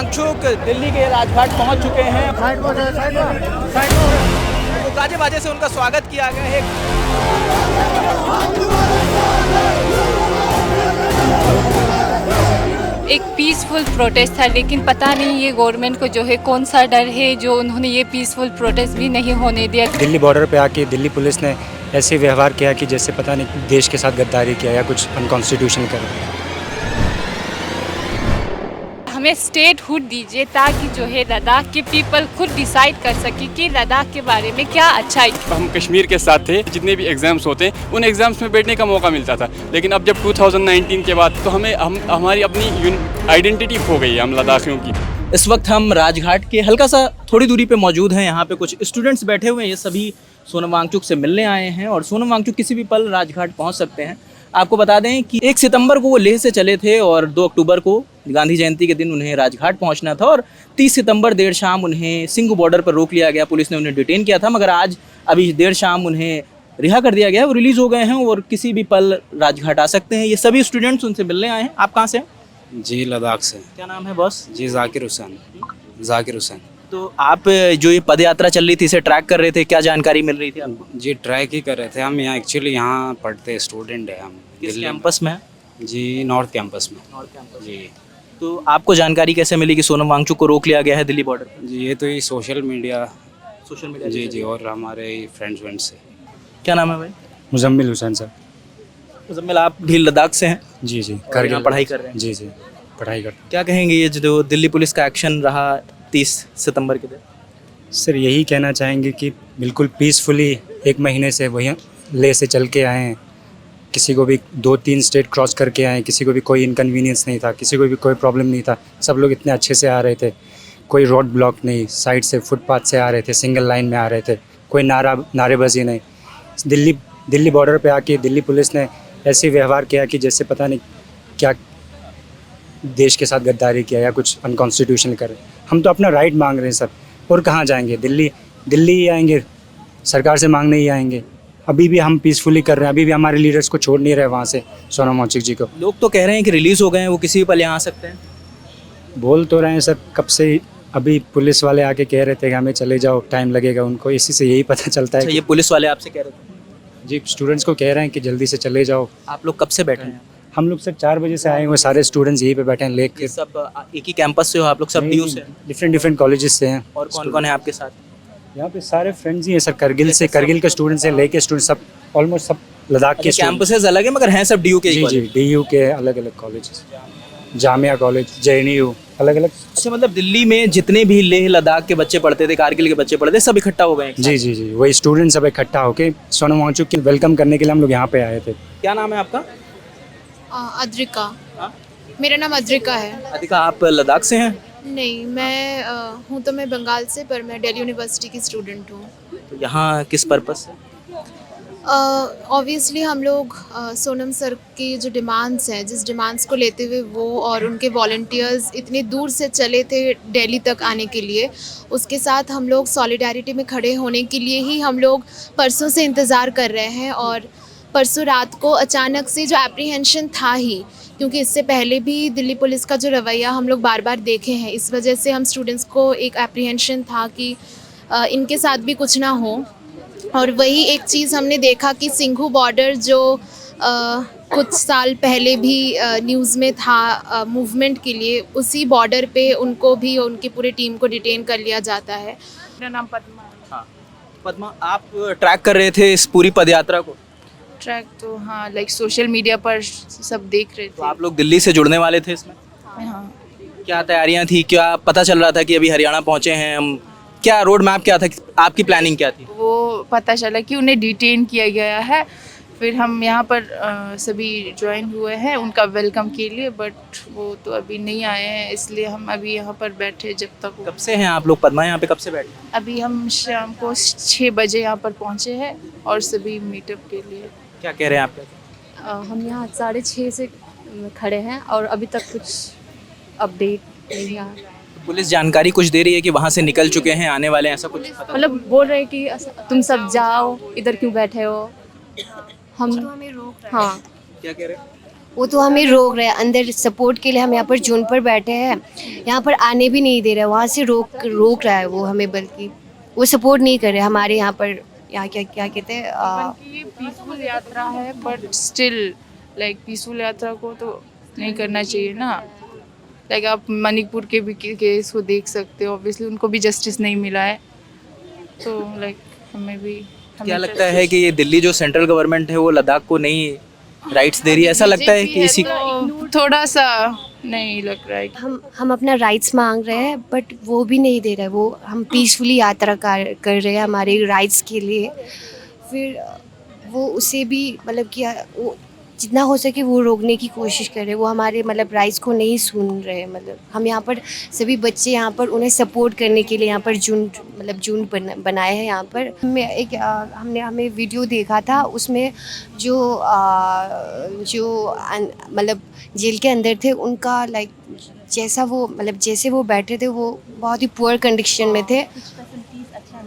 वांगचुक दिल्ली के राजघाट पहुंच चुके हैं। तो गाजे बाजे से उनका स्वागत किया गया है। एक पीसफुल प्रोटेस्ट था, लेकिन पता नहीं ये गवर्नमेंट को जो है कौन सा डर है जो उन्होंने ये पीसफुल प्रोटेस्ट भी नहीं होने दिया। दिल्ली बॉर्डर पे आके दिल्ली पुलिस ने ऐसे व्यवहार किया कि जैसे पता नहीं देश के साथ गद्दारी किया या कुछ अनकॉन्स्टिट्यूशनल कर। हमें स्टेटहुड दीजिए ताकि जो है लद्दाख के पीपल खुद डिसाइड कर सके कि लद्दाख के बारे में क्या अच्छा है। हम कश्मीर के साथ थे, जितने भी एग्ज़ाम्स होते हैं उन एग्ज़ाम्स में बैठने का मौका मिलता था, लेकिन अब जब 2019 के बाद तो हमारी अपनी आइडेंटिटी खो गई है हम लद्दाखियों की। इस वक्त हम राजघाट के हल्का सा थोड़ी दूरी पे मौजूद हैं। यहाँ पे कुछ स्टूडेंट्स बैठे हुए हैं। ये सभी सोनम वांगचुक से मिलने आए हैं और सोनम वांगचुक किसी भी पल राजघाट पहुँच सकते हैं। आपको बता दें कि 1 सितंबर को वो लेह से चले थे और 2 अक्टूबर को गांधी जयंती के दिन उन्हें राजघाट पहुंचना था और 30 सितंबर देर शाम उन्हें सिंघू बॉर्डर पर रोक लिया गया। पुलिस ने उन्हें डिटेन किया था, मगर आज अभी देर शाम उन्हें रिहा कर दिया गया है। वो रिलीज़ हो गए हैं और किसी भी पल राजघाट आ सकते हैं। ये सभी स्टूडेंट्स उनसे मिलने आए हैं। आप कहाँ से हैं? जी लद्दाख से। क्या नाम है बॉस? जी जाकिर हुसैन। तो आप जो ये पद यात्रा चल रही थी इसे ट्रैक कर रहे थे, क्या जानकारी मिल रही थी आपको? जी ट्रैक ही कर रहे थे हम। यहाँ एक्चुअली यहाँ पढ़ते स्टूडेंट है हम। किस दिल्ली कैंपस में? जी नॉर्थ कैंपस में। North campus. जी तो आपको जानकारी कैसे मिली कि सोनम वांगचुक को रोक लिया गया है दिल्ली बॉर्डर पर? जी ये तो ये सोशल मीडिया जी से। और हमारे फ्रेंड्स से। क्या नाम है भाई? मुजम्मिल हुसैन साहब। मुजम्मिल, आप भी लद्दाख से हैं? जी जी और यहाँ पढ़ाई कर रहे हैं? जी जी पढ़ाई करते क्या कहेंगे ये जो दिल्ली पुलिस का एक्शन रहा 30 सितंबर के दिन? सर यही कहना चाहेंगे कि बिल्कुल पीसफुली 1 महीने से वहीं लेह से चल के आए हैं। किसी को भी 2-3 स्टेट क्रॉस करके आए, किसी को भी कोई इनकन्वीनियंस नहीं था, किसी को भी कोई प्रॉब्लम नहीं था। सब लोग इतने अच्छे से आ रहे थे, कोई रोड ब्लॉक नहीं, साइड से फुटपाथ से आ रहे थे, सिंगल लाइन में आ रहे थे, कोई नारेबाजी नहीं। दिल्ली बॉर्डर पे आके दिल्ली पुलिस ने ऐसे व्यवहार किया कि जैसे पता नहीं क्या देश के साथ गद्दारी किया या कुछ अनकॉन्स्टिट्यूशनल कर। हम तो अपना राइट मांग रहे हैं सर, और कहाँ जाएंगे? दिल्ली ही आएंगे, सरकार से मांगने ही आएंगे। अभी भी हम पीसफुली कर रहे हैं, अभी भी हमारे लीडर्स को छोड़ नहीं रहे वहाँ से, सोनम वांगचुक जी को। लोग तो कह रहे हैं कि रिलीज़ हो गए हैं, वो किसी भी पल यहाँ आ सकते हैं। बोल तो रहे हैं सर कब से ही। अभी पुलिस वाले आके कह रहे थे कि हमें चले जाओ, टाइम लगेगा उनको। इसी से यही पता चलता है अच्छा, ये पुलिस वाले आपसे कह रहे थे? जी स्टूडेंट्स को कह रहे हैं कि जल्दी से चले जाओ। आप लोग कब से बैठे हैं? हम लोग सर 4 बजे से आए हुए, सारे स्टूडेंट्स यहीं पे बैठे हैं। लेके ये सब एक ही कैंपस से हो आप लोग? सब ड्यू से? डिफरेंट कॉलेजेस से हैं। और कौन कौन है आपके साथ? यहाँ पे सारे फ्रेंड्स ही हैं सर, करगिल के स्टूडेंट्स हैं, लेके स्टूडेंट्स सब ऑलमोस्ट सब लद्दाख के कैंपसेस अलग है मगर हैं सब ड्यू के? जी DU के अलग अलग कॉलेजेस, जामिया कॉलेज, JNU, अलग अलग। अच्छा, मतलब दिल्ली में जितने भी लेह लद्दाख के बच्चे पढ़ते थे, कारगिल के बच्चे पढ़ते थे, सब इकट्ठा हो गए हैं? जी वही स्टूडेंट सब इकट्ठा होके सोनम वांगचुक की वेलकम करने के लिए हम लोग यहाँ पे आए थे। क्या नाम है आपका? अद्रिका। मेरा नाम अद्रिका है। अधिका, आप लद्दाख से हैं? नहीं, मैं हूँ तो मैं बंगाल से, पर मैं दिल्ली यूनिवर्सिटी की स्टूडेंट हूँ। तो यहाँ किस पर्पस से? ऑब्वियसली हम लोग सोनम सर की जो डिमांड्स हैं, जिस डिमांड्स को लेते हुए वो और उनके वॉलंटियर्स इतने दूर से चले थे दिल्ली तक आने के लिए, उसके साथ हम लोग सॉलिडारिटी में खड़े होने के लिए ही हम लोग परसों से इंतज़ार कर रहे हैं। और परसों रात को अचानक से जो एप्रीहेंशन था ही, क्योंकि इससे पहले भी दिल्ली पुलिस का जो रवैया हम लोग बार बार देखे हैं, इस वजह से हम स्टूडेंट्स को एक एप्रीहेंशन था कि इनके साथ भी कुछ ना हो। और वही एक चीज़ हमने देखा कि सिंघू बॉर्डर जो कुछ साल पहले भी न्यूज़ में था मूवमेंट के लिए, उसी बॉर्डर पे उनको भी उनकी पूरी टीम को डिटेन कर लिया जाता है। मेरा नाम पद्मा है। हाँ पद्मा, आप ट्रैक कर रहे थे इस पूरी पदयात्रा को? ट्रैक तो हाँ, लाइक सोशल मीडिया पर सब देख रहे तो थे। आप लोग दिल्ली से जुड़ने वाले थे इसमें? हाँ, क्या तैयारियां थी? क्या पता चल रहा था कि अभी हरियाणा पहुंचे हैं हम? क्या रोड मैप क्या था? आपकी प्लानिंग क्या थी? वो पता चला कि उन्हें डिटेन किया गया है। फिर हम यहाँ पर सभी ज्वाइन हुए हैं उनका वेलकम के लिए, बट वो तो अभी नहीं आए हैं, इसलिए हम अभी यहाँ पर बैठे जब तक वो। कब से हैं आप लोग पद्मा यहाँ पे? कब से बैठे? अभी हम शाम को 6 बजे यहाँ पर पहुँचे हैं और सभी मीटअप के लिए। क्या कह रहे हैं आप? हम यहाँ 6:30 से खड़े हैं और अभी तक कुछ अपडेट नहीं आया। पुलिस जानकारी कुछ दे रही है कि वहाँ से निकल चुके हैं, आने वाले हैं, ऐसा कुछ? मतलब बोल रहे हैं कि तुम सब जाओ, इधर क्यों बैठे हो? हम हमें रोक रहा है। हाँ, क्या कह रहे हैं? वो तो हमें रोक रहे हैं अंदर सपोर्ट के लिए। हम यहाँ पर जून पर बैठे हैं, यहाँ पर आने भी नहीं दे रहे, वहाँ से रोक रहा है वो हमें, बल्कि वो सपोर्ट नहीं कर रहे हमारे यहाँ पर। यहाँ क्या कहते हैं ये पीसफुल यात्रा है, बट स्टिल लाइक पीसफुल यात्रा को तो नहीं करना चाहिए ना। लाइक आप मणिपुर के भी केस को देख सकते हो, ऑब्वियसली उनको भी जस्टिस नहीं मिला है, तो लाइक हमें भी क्या लगता है कि ये दिल्ली जो सेंट्रल गवर्नमेंट है वो लद्दाख को नहीं राइट्स दे रही है, ऐसा लगता है कि इसी तो थोड़ा सा नहीं लग रहा है। हम अपना राइट्स मांग रहे हैं, बट वो भी नहीं दे रहे। वो हम पीसफुली यात्रा कर रहे हैं हमारे राइट्स के लिए, फिर वो उसे भी मतलब कि वो जितना हो सके वो रोकने की कोशिश कर रहे हैं। वो हमारे मतलब राइट्स को नहीं सुन रहे हैं। मतलब हम यहाँ पर सभी बच्चे यहाँ पर उन्हें सपोर्ट करने के लिए यहाँ पर जून बनाए हैं। यहाँ पर हमें वीडियो देखा था, उसमें जो मतलब जेल के अंदर थे उनका लाइक जैसे वो बैठे थे वो बहुत ही पुअर कंडीशन में थे।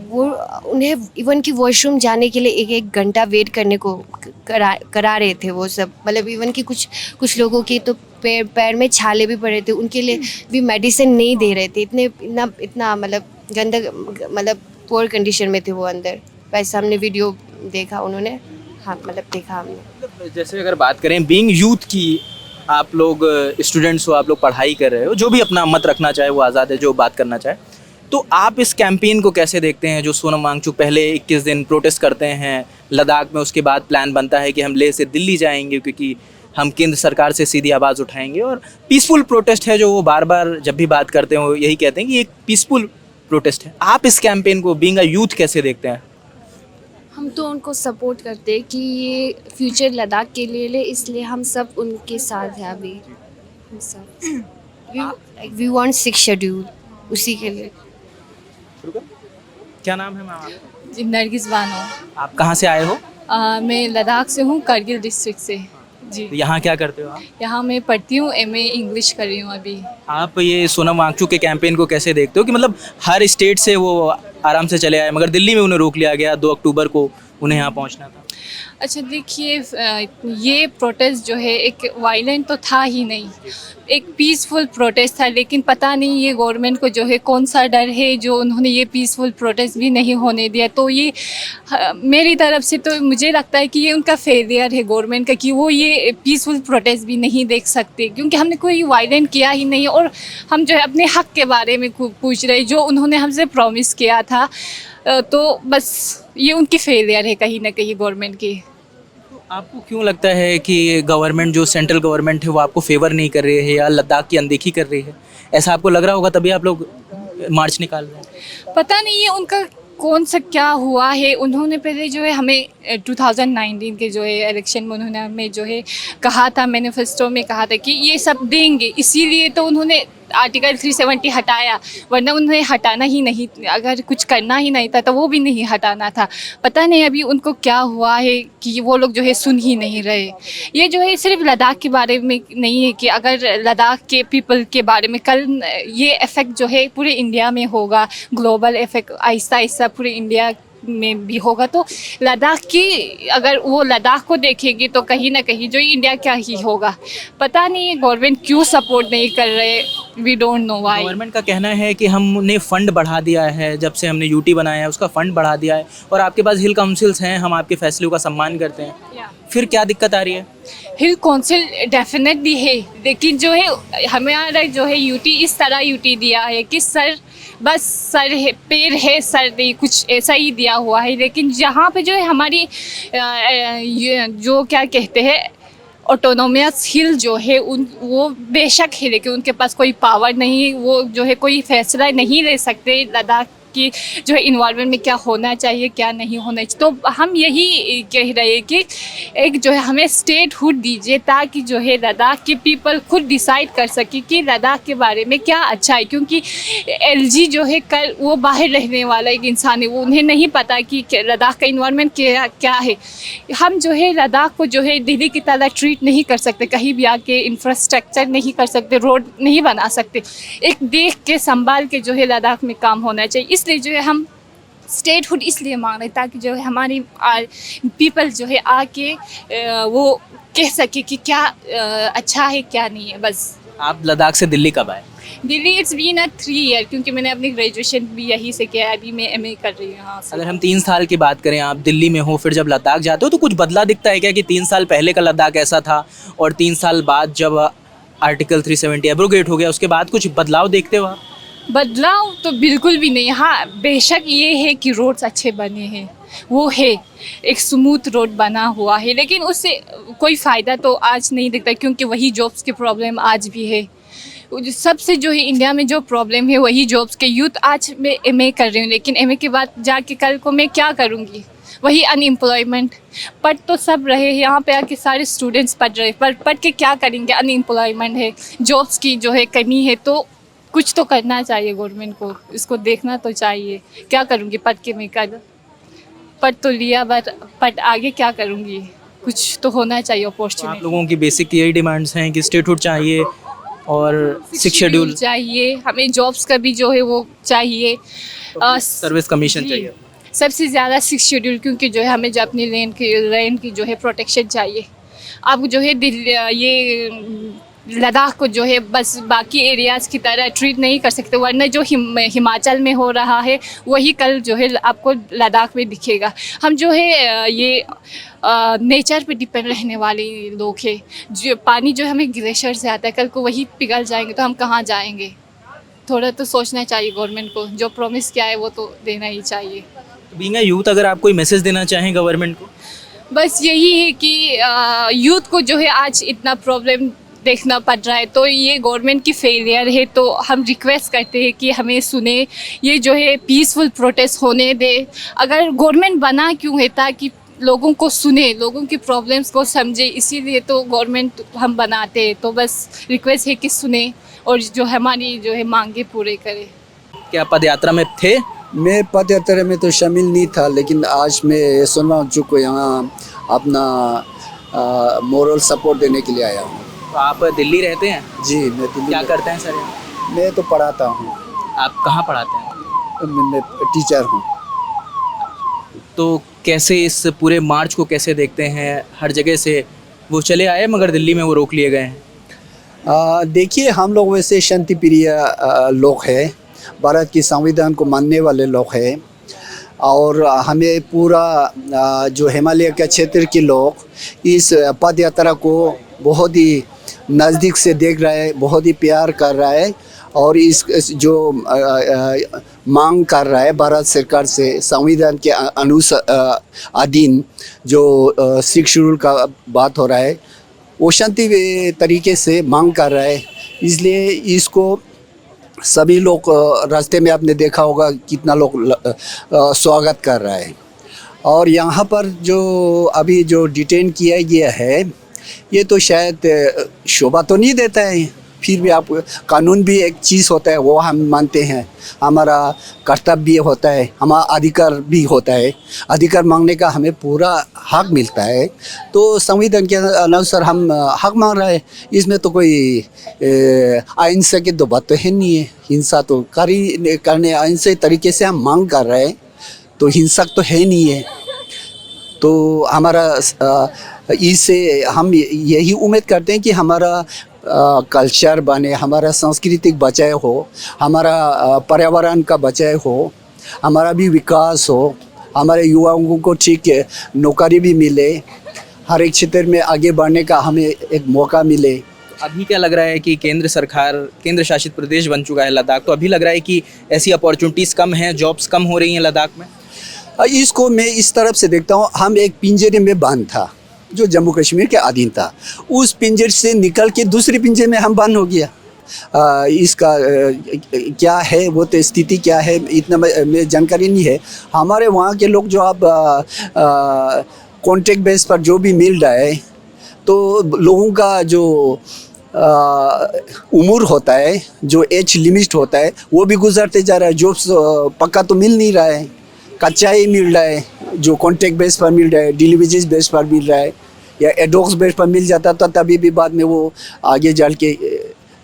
वो उन्हें इवन कि वॉशरूम जाने के लिए एक घंटा वेट करने को करा रहे थे वो सब। मतलब इवन कि कुछ लोगों के तो पैर में छाले भी पड़े थे, उनके लिए भी मेडिसिन नहीं दे रहे थे। इतना मतलब गंदा मतलब पुअर कंडीशन में थे वो अंदर। वैसे हमने वीडियो देखा, उन्होंने हाँ मतलब देखा हमने। जैसे अगर बात करें बीइंग यूथ की, आप लोग स्टूडेंट्स हो, आप लोग पढ़ाई कर रहे हो, जो भी अपना मत रखना चाहे वो आज़ाद है, जो बात करना चाहे, तो आप इस कैंपेन को कैसे देखते हैं जो सोनम वांगचुक पहले 21 दिन प्रोटेस्ट करते हैं लद्दाख में, उसके बाद प्लान बनता है कि हम लेह से दिल्ली जाएंगे क्योंकि हम केंद्र सरकार से सीधी आवाज़ उठाएंगे, और पीसफुल प्रोटेस्ट है जो वो बार बार जब भी बात करते हैं वो यही कहते हैं कि एक पीसफुल प्रोटेस्ट है। आप इस कैंपेन को बीइंग अ यूथ कैसे देखते हैं? हम तो उनको सपोर्ट करते हैं कि ये फ्यूचर लद्दाख के लिए ले, इसलिए हम सब उनके साथ हैं अभी। हम सब वी वांट 6 शेड्यूल, उसी के लिए। क्या नाम है मैम आपका? जी नरगिस बानो। आप कहाँ से आए हो? मैं लद्दाख से हूँ, करगिल डिस्ट्रिक्ट से जी। तो यहाँ क्या करते हो आप? यहाँ मैं पढ़ती हूँ, MA इंग्लिश कर रही हूँ अभी। आप ये सोनम वांगचुक के कैंपेन को कैसे देखते हो कि मतलब हर स्टेट से वो आराम से चले आए, मगर दिल्ली में उन्हें रोक लिया गया, 2 अक्टूबर को उन्हें यहाँ पहुँचना था? अच्छा देखिए, ये प्रोटेस्ट जो है एक वायलेंट तो था ही नहीं, एक पीसफुल प्रोटेस्ट था। लेकिन पता नहीं ये गवर्नमेंट को जो है कौन सा डर है जो उन्होंने ये पीसफुल प्रोटेस्ट भी नहीं होने दिया। तो ये मेरी तरफ से तो मुझे लगता है कि ये उनका फेलियर है गवर्नमेंट का कि वो ये पीसफुल प्रोटेस्ट भी नहीं देख सकते, क्योंकि हमने कोई वायलेंट किया ही नहीं और हम जो है अपने हक के बारे में पूछ रहे जो उन्होंने हमसे प्रॉमिस किया था। तो बस ये उनकी फेलियर है कहीं ना कहीं गवर्नमेंट की। आपको क्यों लगता है कि गवर्नमेंट जो सेंट्रल गवर्नमेंट है वो आपको फेवर नहीं कर रही है या लद्दाख की अनदेखी कर रही है? ऐसा आपको लग रहा होगा तभी आप लोग मार्च निकाल रहे हैं। पता नहीं ये उनका कौन सा क्या हुआ है। उन्होंने पहले जो है हमें 2019 के जो है इलेक्शन में उन्होंने हमें जो है कहा था, मैनिफेस्टो में कहा था कि ये सब देंगे, इसीलिए तो उन्होंने आर्टिकल 370 हटाया, वरना उन्हें हटाना ही नहीं, अगर कुछ करना ही नहीं था तो वो भी नहीं हटाना था। पता नहीं अभी उनको क्या हुआ है कि वो लोग जो है सुन ही नहीं रहे। ये जो है सिर्फ लद्दाख के बारे में नहीं है कि अगर लद्दाख के पीपल के बारे में कल ये इफ़ेक्ट जो है पूरे इंडिया में होगा, ग्लोबल इफ़ेक्ट आहिस्ता आहिस्ता पूरे इंडिया में भी होगा। तो लद्दाख की अगर वो लद्दाख को देखेगी तो कहीं ना कहीं जो इंडिया क्या ही होगा। पता नहीं गवर्नमेंट क्यों सपोर्ट नहीं कर रहे, we don't know why. Government का कहना है कि हमने फ़ंड बढ़ा दिया है, जब से हमने यूटी बनाया है उसका फ़ंड बढ़ा दिया है और आपके पास हिल काउंसिल्स हैं, हम आपके फैसलों का सम्मान करते हैं। फिर क्या दिक्कत आ रही है? हिल काउंसिल डेफिनेटली है, लेकिन जो है हमारा जो है यूटी इस तरह यूटी दिया है कि सर बस सर है, पैर है, सर नहीं, कुछ ऐसा ही दिया हुआ है। लेकिन जहाँ पे जो है हमारी जो क्या कहते हैं ऑटोनोमियस हिल जो है वो बेशक है, लेकिन उनके पास कोई पावर नहीं, वो जो है कोई फैसला नहीं ले सकते लद्दाख कि जो है इन्वायरमेंट में क्या होना चाहिए क्या नहीं होना चाहिए। तो हम यही कह रहे हैं कि एक जो है हमें स्टेटहुड दीजिए ताकि जो है लद्दाख के पीपल खुद डिसाइड कर सके कि लद्दाख के बारे में क्या अच्छा है। क्योंकि LG जो है कल वो बाहर रहने वाला एक इंसान है, वो उन्हें नहीं पता कि लद्दाख का इन्वायरमेंट क्या है। हम जो है लद्दाख को जो है दिल्ली की तरह ट्रीट नहीं कर सकते, कहीं भी आके इंफ्रास्ट्रक्चर नहीं कर सकते, रोड नहीं बना सकते। एक देख के संभाल के जो है लद्दाख में काम होना चाहिए। इसलिए जो है हम स्टेटहुड इसलिए मांग रहे ताकि जो है हमारी पीपल जो है आके वो कह सके कि क्या अच्छा है क्या नहीं है। बस आप लद्दाख से दिल्ली कब आए? दिल्ली इट्स बीन 3 ईयर, क्योंकि मैंने अपनी ग्रेजुएशन भी यहीं से किया है। अभी मैं एमए कर रही हूँ यहाँ से। अगर हम 3 साल की बात करें, आप दिल्ली में हो, फिर जब लद्दाख जाते हो तो कुछ बदला दिखता है क्या कि 3 साल पहले का लद्दाख ऐसा था और 3 साल बाद जब आर्टिकल 370 एब्रोगेट हो गया उसके बाद कुछ बदलाव देखते हो आप? बदलाव तो बिल्कुल भी नहीं। हाँ, बेशक ये है कि रोड्स अच्छे बने हैं, वो है, एक स्मूथ रोड बना हुआ है, लेकिन उससे कोई फ़ायदा तो आज नहीं दिखता, क्योंकि वही जॉब्स की प्रॉब्लम आज भी है। सबसे जो है इंडिया में जो प्रॉब्लम है वही जॉब्स के। यूथ आज मैं एमए कर रही हूँ, लेकिन एमए के बाद जाके कल को मैं क्या करूँगी? वही अनएम्प्लॉयमेंट। पढ़ तो सब रहे हैं, यहाँ पे आके सारे स्टूडेंट्स पढ़ रहे, पर पढ़ के क्या करेंगे? अनएम्प्लॉयमेंट है, जॉब्स की जो है कमी है, तो कुछ तो करना चाहिए गवर्नमेंट को, इसको देखना तो चाहिए। क्या करूँगी पढ़ के? मैं कल पढ़ तो लिया, बट आगे क्या करूँगी? कुछ तो होना चाहिए अपॉर्चुनिटी। आप लोगों की बेसिक यही डिमांड्स हैं कि स्टेटहुड चाहिए और 6 शेड्यूल चाहिए, हमें जॉब्स का भी जो है वो चाहिए, सर्विस कमीशन जी। चाहिए। सबसे ज़्यादा 6 शेड्यूल, क्योंकि जो है हमें जो अपनी लैंड की जो है प्रोटेक्शन चाहिए। अब जो है ये लद्दाख को जो है बस बाकी एरियाज़ की तरह ट्रीट नहीं कर सकते, वरना जो हिमाचल में हो रहा है वही कल जो है आपको लद्दाख में दिखेगा। हम जो है ये नेचर पे डिपेंड रहने वाले लोग हैं। जो पानी जो हमें ग्लेशियर से आता है, कल को वही पिघल जाएंगे तो हम कहाँ जाएंगे? थोड़ा तो सोचना चाहिए गवर्नमेंट को, जो प्रॉमिस किया है वो तो देना ही चाहिए। बीइंग अ यूथ, अगर आप कोई मैसेज देना चाहें गवर्नमेंट को? बस यही है कि यूथ को जो है आज इतना प्रॉब्लम देखना पड़ रहा है, तो ये गवर्नमेंट की फेलियर है। तो हम रिक्वेस्ट करते हैं कि हमें सुने, ये जो है पीसफुल प्रोटेस्ट होने दे। अगर गवर्नमेंट बना क्यों है? ताकि लोगों को सुने, लोगों की प्रॉब्लम्स को समझे, इसीलिए तो गवर्नमेंट हम बनाते हैं। तो बस रिक्वेस्ट है कि सुने और जो हमारी जो है मांगे पूरे करे। क्या पद यात्रा में थे? मैं पद यात्रा में तो शामिल नहीं था, लेकिन आज मैं सोनम वांगचुक को यहाँ अपना मोरल सपोर्ट देने के लिए आया हूँ। तो आप दिल्ली रहते हैं? जी, मैं दिल्ली क्या में- करते हैं सर यहाँ? मैं तो पढ़ाता हूँ, आप कहाँ पढ़ाते हैं? मैं टीचर हूँ। तो कैसे इस पूरे मार्च को कैसे देखते हैं? हर जगह से वो चले आए मगर दिल्ली में वो रोक लिए गए हैं। देखिए, हम लोग वैसे शांति प्रिय लोग हैं, भारत की संविधान को मानने वाले लोग हैं, और हमें पूरा जो हिमालय के क्षेत्र के लोग इस पद यात्रा को बहुत ही नज़दीक से देख रहा है, बहुत ही प्यार कर रहा है, और इस जो मांग कर रहा है भारत सरकार से, संविधान के अधीन जो 6 शेड्यूल का बात हो रहा है, वो शांति तरीके से मांग कर रहा है। इसलिए इसको सभी लोग रास्ते में आपने देखा होगा कितना लोग स्वागत कर रहा है। और यहाँ पर जो अभी जो डिटेन किया गया है, ये तो शायद शोभा तो नहीं देता है, फिर भी आप कानून भी एक चीज़ होता है, वो हम मानते हैं, हमारा कर्तव्य होता है, हमारा अधिकार भी होता है, अधिकार मांगने का हमें पूरा हक मिलता है। तो संविधान के अनुसार हम हक मांग रहे हैं, इसमें तो कोई अहिंसा की तो बात तो है नहीं है। हिंसा तो करने अहिंसा तरीके से हम मांग कर रहे हैं, तो हिंसक तो है नहीं है। तो हमारा इससे हम यही उम्मीद करते हैं कि हमारा कल्चर बने, हमारा सांस्कृतिक बचाव हो, हमारा पर्यावरण का बचाव हो, हमारा भी विकास हो, हमारे युवाओं को ठीक नौकरी भी मिले, हर एक क्षेत्र में आगे बढ़ने का हमें एक मौका मिले। अभी क्या लग रहा है कि केंद्र सरकार, केंद्र शासित प्रदेश बन चुका है लद्दाख, तो अभी लग रहा है कि ऐसी अपॉर्चुनिटीज़ कम हैं, जॉब्स कम हो रही हैं लद्दाख में? इसको मैं इस तरफ से देखता हूँ, हम एक पिंजरे में बंद था जो जम्मू कश्मीर के अधीन था, उस पिंजरे से निकल के दूसरे पिंजरे में हम बंद हो गया। इसका क्या है वो तो स्थिति क्या है इतना में जानकारी नहीं है। हमारे वहाँ के लोग जो आप कॉन्ट्रैक्ट बेस पर जो भी मिल रहा है, तो लोगों का जो उम्र होता है, जो एज लिमिट होता है, वो भी गुजरते जा रहा है। जॉब्स पक्का तो मिल नहीं रहा है, कच्चा ही मिल रहा है, जो कॉन्ट्रैक्ट बेस पर मिल रहा है, डिलीवरीज बेस पर मिल रहा है, या एडॉक्स बेस पर मिल जाता तो तभी भी बाद में वो आगे चल के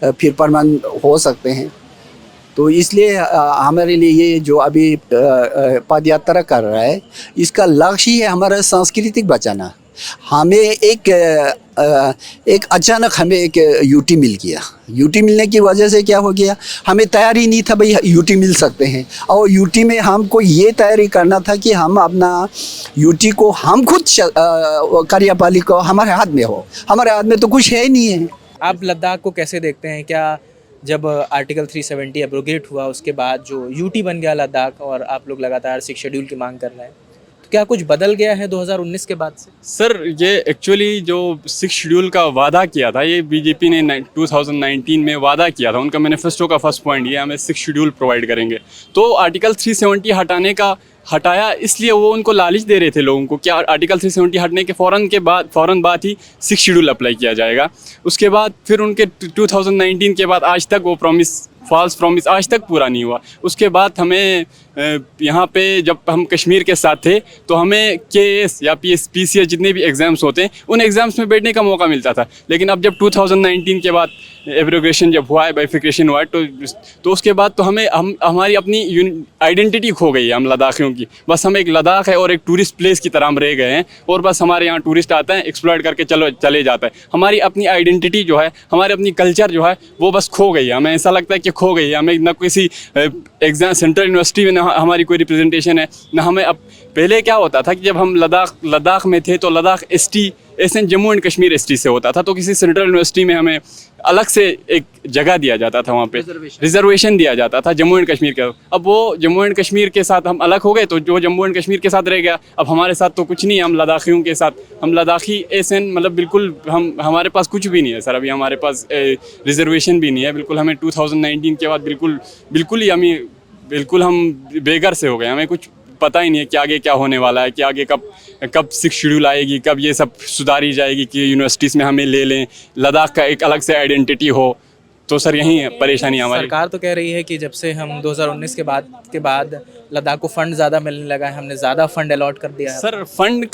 फिर परमानेंट हो सकते हैं। तो इसलिए हमारे लिए ये जो अभी पद यात्रा कर रहा है, इसका लक्ष्य है हमारा सांस्कृतिक बचाना। हमें एक अचानक हमें एक यूटी मिल गया। यूटी मिलने की वजह से क्या हो गया, हमें तैयारी नहीं था भाई यूटी मिल सकते हैं, और यूटी में हमको ये तैयारी करना था कि हम अपना यूटी को हम खुद कार्यपालिका को हमारे हाथ में हो। हमारे हाथ में तो कुछ है ही नहीं है। आप लद्दाख को कैसे देखते हैं? क्या जब आर्टिकल 370 एब्रोगेट हुआ उसके बाद जो यूटी बन गया लद्दाख और आप लोग लगातार 6 शेड्यूल की मांग कर रहे हैं, तो क्या कुछ बदल गया है 2019 के बाद से? सर ये एक्चुअली जो 6 शेड्यूल का वादा किया था, ये बीजेपी ने 2019 में वादा किया था। उनका मैनिफेस्टो का फर्स्ट पॉइंट ये हमें 6 शेड्यूल प्रोवाइड करेंगे। तो आर्टिकल 370 हटाया इसलिए वो उनको लालच दे रहे थे लोगों को कि आर्टिकल 370 हटने के फ़ौरन बाद ही 6 शेड्यूल अप्लाई किया जाएगा। उसके बाद फिर उनके 2019 के बाद आज तक वो फॉल्स प्रॉमिस आज तक पूरा नहीं हुआ। उसके बाद हमें यहाँ पे जब हम कश्मीर के साथ थे तो हमें KAS या PCS जितने भी एग्ज़ाम्स होते हैं उन एग्ज़ाम्स में बैठने का मौका मिलता था। लेकिन अब जब 2019 के बाद एब्रोगेशन जब हुआ है, बाइफिकेशन हुआ है, तो उसके बाद तो हमारी अपनी आइडेंटिटी खो गई है हम लद्दाखियों की। बस हम एक लद्दाख है और एक टूरिस्ट प्लेस की तरह हम रह गए हैं, और बस हमारे यहाँ टूरिस्ट आता है, एक्सप्लॉइट करके चले जाता है। हमारी अपनी आइडेंटिटी जो है, हमारी अपनी कल्चर जो है वो बस खो गई है। हमें ऐसा लगता है कि खो गई है। हमें ना किसी एग्ज़ाम सेंट्रल यूनिवर्सिटी में ना हमारी कोई रिप्रेजेंटेशन है, ना हमें। अब पहले क्या होता था कि जब हम लद्दाख में थे तो Ladakh SN Jammu and Kashmir ST से होता था, तो किसी सेंट्रल यूनिवर्सिटी में हमें अलग से एक जगह दिया जाता था, वहाँ पे रिजर्वेशन दिया जाता था जम्मू एंड कश्मीर का। अब वो जम्मू एंड कश्मीर के साथ हम अलग हो गए, तो जो जम्मू एंड कश्मीर के साथ रह गया, अब हमारे साथ तो कुछ नहीं है। हम लद्दाखियों के साथ, हम लद्दाखी SN मतलब बिल्कुल हमारे पास कुछ भी नहीं है सर। अभी हमारे पास रिजर्वेशन भी नहीं है बिल्कुल। हमें 2019 के बाद बिल्कुल हम बेघर से हो गए। हमें कुछ पता ही नहीं है कि आगे क्या होने वाला है, कि आगे कब 6 शेड्यूल आएगी, कब ये सब सुधारी जाएगी कि यूनिवर्सिटीज़ में हमें ले लें, लद्दाख का एक अलग से आइडेंटिटी हो। तो सर यही है परेशानी हमारी। सरकार तो कह रही है कि जब से हम 2019 के बाद लद्दाख को फंड ज़्यादा मिलने लगा है, हमने ज़्यादा फंड अलॉट कर दिया है। सर फंड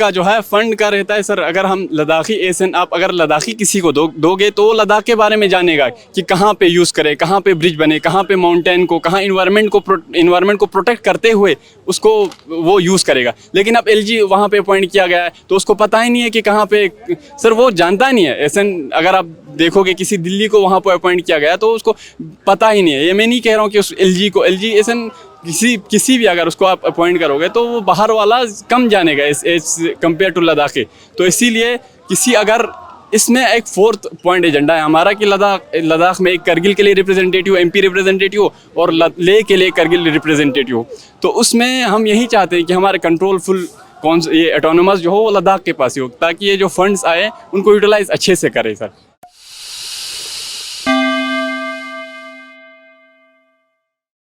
का रहता है सर। अगर हम लद्दाखी SN आप अगर लद्दाखी किसी को दोगे तो लद्दाख के बारे में जानेगा कि कहाँ पे यूज़ करे, कहाँ पे ब्रिज बने, कहाँ पे माउंटेन को, कहाँ इन्वायरमेंट को प्रोटेक्ट करते हुए उसको वो यूज़ करेगा। लेकिन अब LG वहाँ पे अपॉइंट किया गया है तो उसको पता ही नहीं है कि कहाँ पे, सर वो जानता नहीं है। SN अगर आप देखोगे किसी दिल्ली को वहाँ पर अपॉइंट किया गया तो उसको पता ही नहीं है। ये मैं नहीं कह रहा हूँ कि उस LG SN किसी भी अगर उसको आप अपॉइंट करोगे तो वो बाहर वाला कम जानेगा इस कंपेयर टू लद्दाख। तो इसीलिए अगर इसमें एक 4th पॉइंट एजेंडा है हमारा कि लद्दाख में एक करगिल के लिए रिप्रेजेंटेटिव, MP रिप्रेजेंटेटिव और लेह के लिए करगिल रिप्रेजेंटेटिव। तो उसमें हम यही चाहते हैं कि हमारे कंट्रोलफुल ये ऑटोनोमस जो हो वो लद्दाख के पास ही हो, ताकि ये जो फंड्स आए उनको यूटिलाइज अच्छे से करें सर।